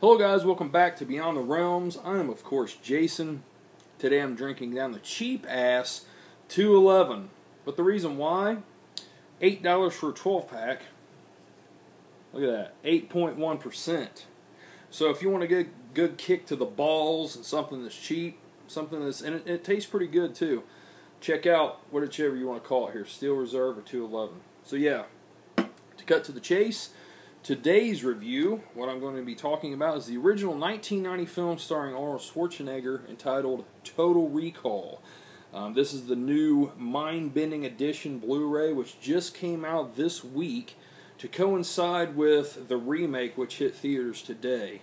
Hello guys, welcome back to Beyond the Realms. I am of course Jason. Today I'm drinking down the cheap ass 211. But the reason why, $8 for a 12 pack. Look at that, 8.1%. So if you want to get a good kick to the balls and something that's cheap, something that's, and it tastes pretty good too. Check out whichever you want to call it here, Steel Reserve or 211. So yeah, to cut to the chase, today's review, what I'm going to be talking about is the original 1990 film starring Arnold Schwarzenegger entitled Total Recall. This is the new mind-bending edition Blu-ray, which just came out this week to coincide with the remake which hit theaters today.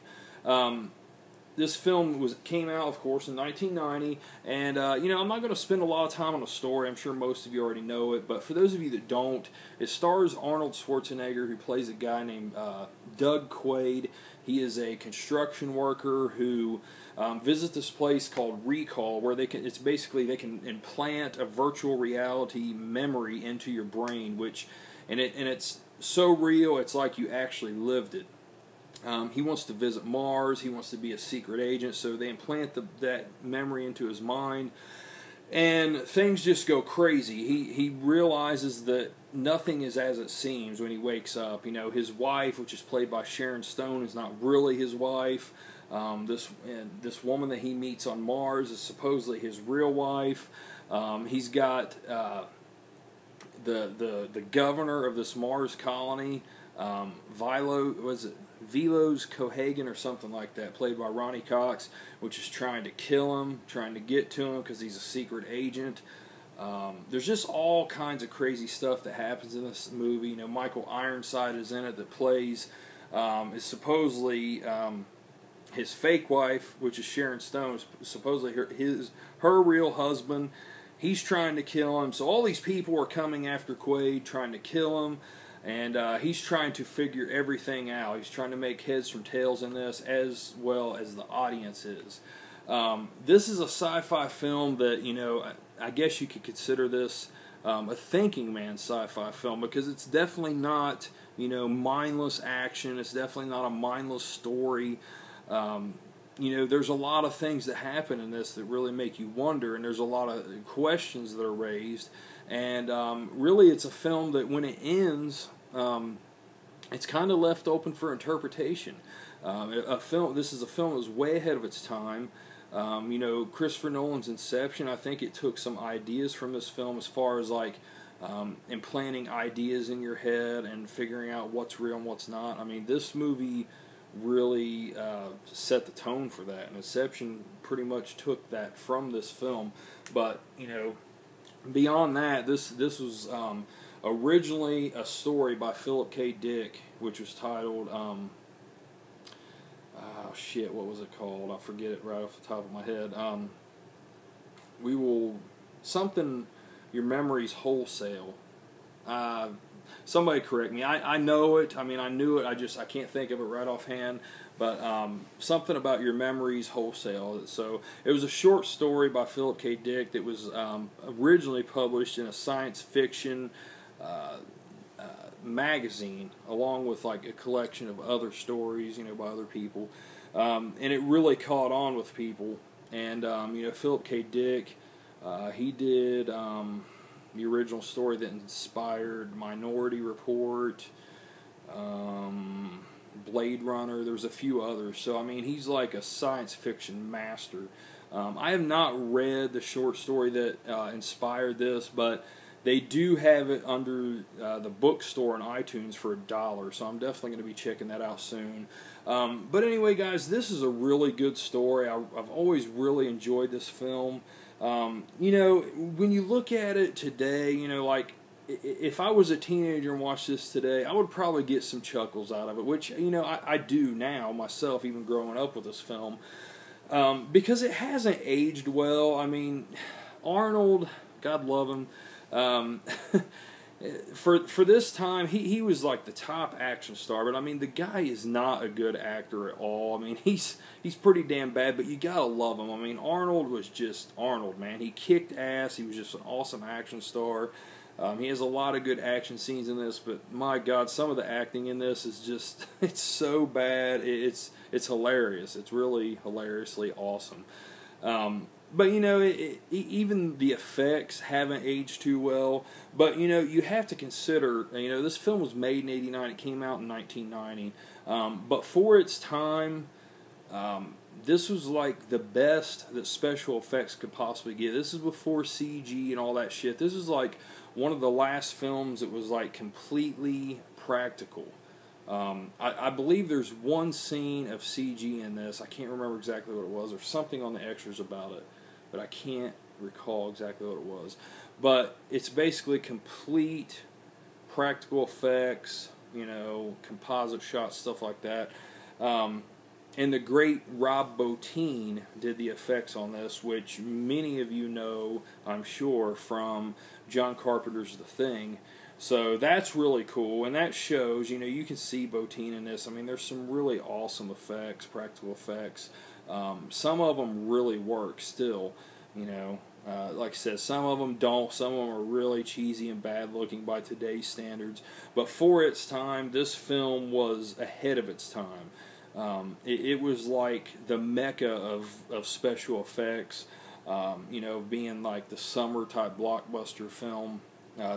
This film came out, of course, in 1990, and, I'm not going to spend a lot of time on the story. I'm sure most of you already know it, but for those of you that don't, it stars Arnold Schwarzenegger, who plays a guy named Doug Quaid. He is a construction worker who visits this place called Recall, where they can implant a virtual reality memory into your brain, and it's so real, it's like you actually lived it. He wants to visit Mars. He wants to be a secret agent, so they implant that memory into his mind, and things just go crazy. He realizes that nothing is as it seems when he wakes up. You know, his wife, which is played by Sharon Stone, is not really his wife. This woman that he meets on Mars is supposedly his real wife. He's got the governor of this Mars colony, Velos Cohagen or something like that, played by Ronnie Cox, which is trying to kill him, trying to get to him because he's a secret agent. There's just all kinds of crazy stuff that happens in this movie. You know, Michael Ironside is in it that plays, is supposedly his fake wife, which is Sharon Stone, supposedly her real husband. He's trying to kill him. So all these people are coming after Quaid, trying to kill him. And he's trying to figure everything out. He's trying to make heads from tails in this, as well as the audience is. This is a sci-fi film that, I guess you could consider this a thinking man's sci-fi film, because it's definitely not, mindless action. It's definitely not a mindless story. There's a lot of things that happen in this that really make you wonder, and there's a lot of questions that are raised. And really, it's a film that when it ends, it's kind of left open for interpretation. This is a film that was way ahead of its time. Christopher Nolan's Inception, I think it took some ideas from this film as far as implanting ideas in your head and figuring out what's real and what's not. I mean, this movie really set the tone for that, and Inception pretty much took that from this film. But, beyond that, this was originally a story by Philip K. Dick, which was titled, what was it called? I forget it right off the top of my head. Your Memories Wholesale. Somebody correct me. I know it. I mean, I knew it. I can't think of it right offhand. But something about Your Memories Wholesale. So it was a short story by Philip K. Dick that was originally published in a science fiction magazine, along with a collection of other stories, by other people. And it really caught on with people. And Philip K. Dick, he did the original story that inspired Minority Report, Blade Runner. There's a few others. So, I mean, he's like a science fiction master. I have not read the short story that inspired this, but they do have it under the bookstore on iTunes for $1, so I'm definitely going to be checking that out soon. But anyway, guys, this is a really good story. I've always really enjoyed this film. When you look at it today, if I was a teenager and watched this today, I would probably get some chuckles out of it, which, I do now myself, even growing up with this film, because it hasn't aged well. I mean, Arnold, God love him, for this time, he was like the top action star, but I mean, the guy is not a good actor at all. I mean, he's pretty damn bad, but you gotta love him. I mean, Arnold was just Arnold, man. He kicked ass. He was just an awesome action star. He has a lot of good action scenes in this, but my God, some of the acting in this is just, it's so bad. It's hilarious. It's really hilariously awesome. But, you know, even the effects haven't aged too well. But, you know, you have to consider, you know, this film was made in '89. It came out in 1990. But for its time, this was like the best that special effects could possibly get. This is before CG and all that shit. This is like one of the last films that was like completely practical. I believe there's one scene of CG in this. I can't remember exactly what it was. There's something on the extras about it, but I can't recall exactly what it was. But it's basically complete practical effects, you know, composite shots, stuff like that. And the great Rob Bottin did the effects on this, which many of you know, I'm sure, from John Carpenter's The Thing. So that's really cool, and that shows, you know, you can see Bottin in this. I mean, there's some really awesome effects, practical effects. Some of them really work still, you know. Like I said, some of them don't. Some of them are really cheesy and bad looking by today's standards. But for its time, this film was ahead of its time. It was like the mecca of special effects, you know, being like the summer type blockbuster film.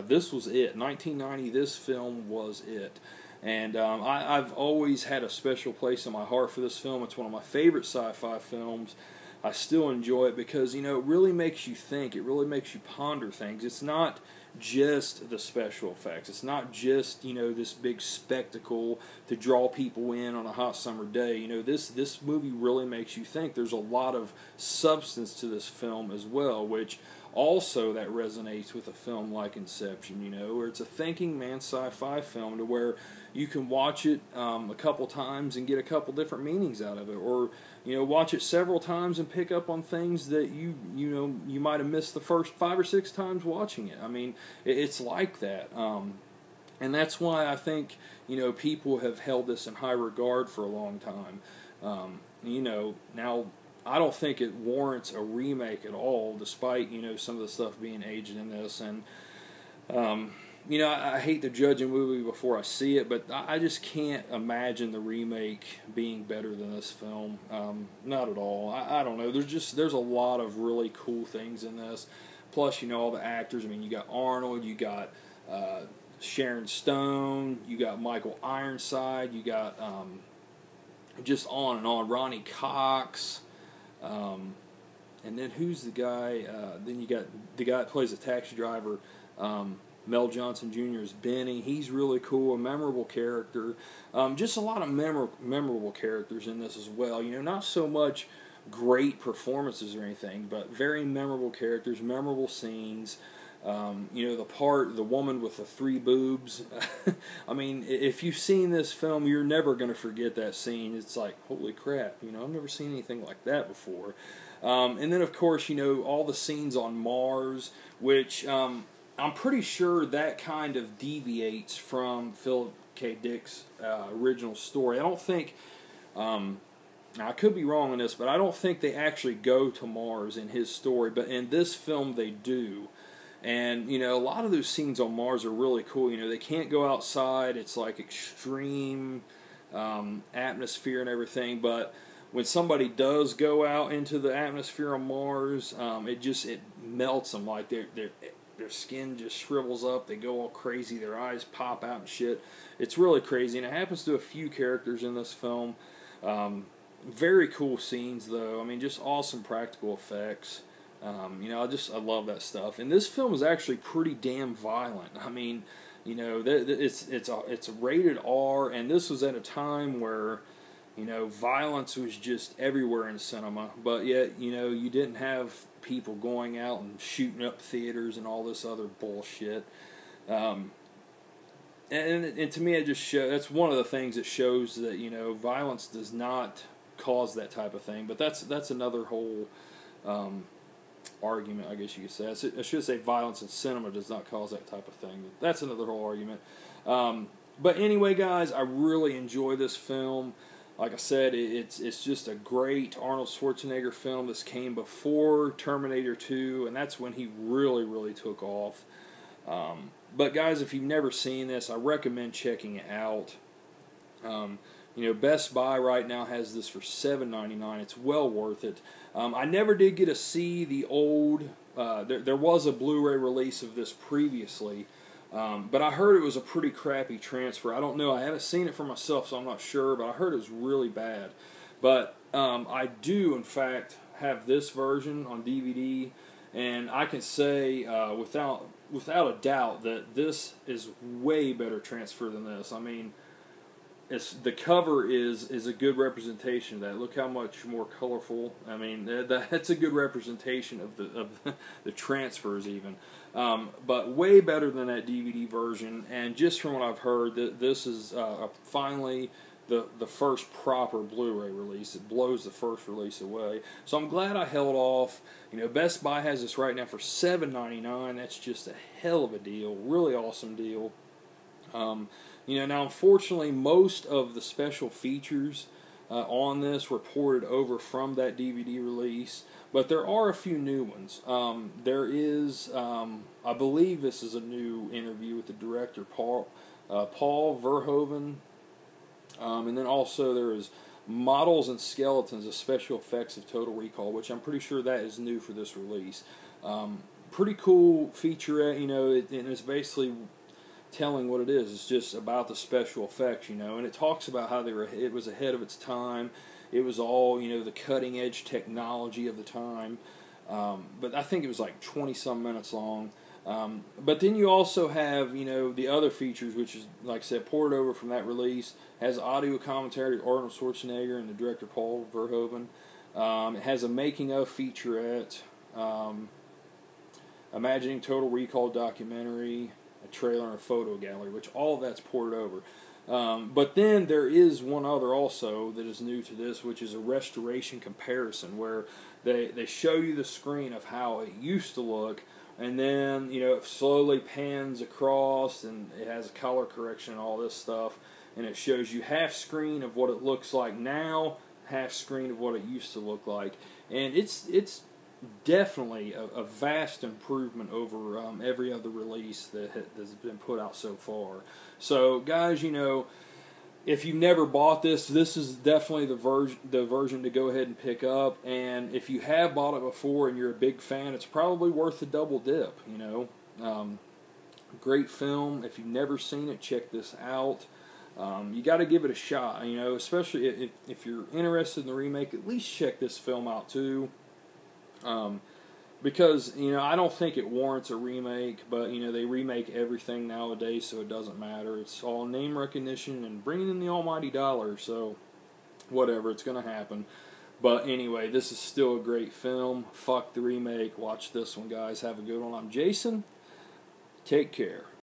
This was it. 1990, this film was it. And I've always had a special place in my heart for this film. It's one of my favorite sci-fi films. I still enjoy it because, you know, it really makes you think. It really makes you ponder things. It's not just the special effects. It's not just, you know, this big spectacle to draw people in on a hot summer day. You know, this movie really makes you think. There's a lot of substance to this film as well, which also that resonates with a film like Inception, you know, where it's a thinking man sci-fi film to where you can watch it a couple times and get a couple different meanings out of it, or, you know, watch it several times and pick up on things that you know you might have missed the first 5 or 6 times watching it. I mean, it's like that, and that's why I think, you know, people have held this in high regard for a long time. You know, now I don't think it warrants a remake at all, despite, you know, some of the stuff being aged in this. And you know, I hate to judge a movie before I see it, but I just can't imagine the remake being better than this film. Not at all. I don't know. There's a lot of really cool things in this. Plus, you know, all the actors. I mean, you got Arnold, you got Sharon Stone, you got Michael Ironside, you got just on and on. Ronnie Cox. And then who's the guy? Then you got the guy that plays a taxi driver. Mel Johnson Jr. is Benny. He's really cool, a memorable character. Just a lot of memorable characters in this as well. You know, not so much great performances or anything, but very memorable characters, memorable scenes. You know, the woman with the 3 boobs. I mean, if you've seen this film, you're never going to forget that scene. It's like, holy crap, you know, I've never seen anything like that before. And then, of course, you know, all the scenes on Mars, which I'm pretty sure that kind of deviates from Philip K. Dick's original story. I don't think, now I could be wrong on this, but I don't think they actually go to Mars in his story, but in this film they do. And, you know, a lot of those scenes on Mars are really cool. You know, they can't go outside. It's like extreme atmosphere and everything. But when somebody does go out into the atmosphere on Mars, it melts them. Like their skin just shrivels up. They go all crazy. Their eyes pop out and shit. It's really crazy. And it happens to a few characters in this film. Very cool scenes, though. I mean, just awesome practical effects. You know, I love that stuff. And this film is actually pretty damn violent. I mean, you know, it's rated R, and this was at a time where, you know, violence was just everywhere in cinema. But yet, you know, you didn't have people going out and shooting up theaters and all this other bullshit. And to me, it just shows, that's one of the things that shows that, you know, violence does not cause that type of thing. But that's another whole argument, I guess you could say. I should say violence in cinema does not cause that type of thing. That's another whole argument. But anyway, guys, I really enjoy this film. Like I said, it's just a great Arnold Schwarzenegger film. This came before Terminator 2, and that's when he really, really took off. But guys, if you've never seen this, I recommend checking it out. You know, Best Buy right now has this for $7.99. It's well worth it. I never did get to see the old. There was a Blu-ray release of this previously, but I heard it was a pretty crappy transfer. I don't know. I haven't seen it for myself, so I'm not sure. But I heard it was really bad. But I do, in fact, have this version on DVD, and I can say without a doubt that this is way better transfer than this. I mean, the cover is a good representation of that. Look how much more colorful. I mean, that's a good representation of the transfers even. But way better than that DVD version. And just from what I've heard, this is finally the first proper Blu-ray release. It blows the first release away. So I'm glad I held off. You know, Best Buy has this right now for $7.99. That's just a hell of a deal. Really awesome deal. You know, now unfortunately, most of the special features on this were ported over from that DVD release, but there are a few new ones. There is, I believe this is a new interview with the director, Paul Verhoeven, and then also there is Models and Skeletons of Special Effects of Total Recall, which I'm pretty sure that is new for this release. Pretty cool featurette, you know, and it's basically telling what it is. It's just about the special effects, you know, and it talks about how it was ahead of its time. It was all, you know, the cutting edge technology of the time. But I think it was like 20-some minutes long. But then you also have, you know, the other features, which is, like I said, ported over from that release. Has audio commentary of Arnold Schwarzenegger and the director Paul Verhoeven. It has a making of featurette, Imagining Total Recall documentary, a trailer, and a photo gallery, which all of that's ported over. But then there is one other also that is new to this, which is a restoration comparison, where they show you the screen of how it used to look, and then, you know, it slowly pans across, and it has a color correction and all this stuff, and it shows you half screen of what it looks like now, half screen of what it used to look like, and it's definitely a vast improvement over every other release that has been put out so far. So, guys, you know, if you've never bought this, this is definitely the version to go ahead and pick up. And if you have bought it before and you're a big fan, it's probably worth the double dip. You know, great film. If you've never seen it, check this out. You got to give it a shot. You know, especially if you're interested in the remake, at least check this film out too. Because, you know, I don't think it warrants a remake, but, you know, they remake everything nowadays, so it doesn't matter. It's all name recognition and bringing in the almighty dollar, so whatever, it's going to happen. But anyway, this is still a great film. Fuck the remake. Watch this one, guys. Have a good one. I'm Jason. Take care.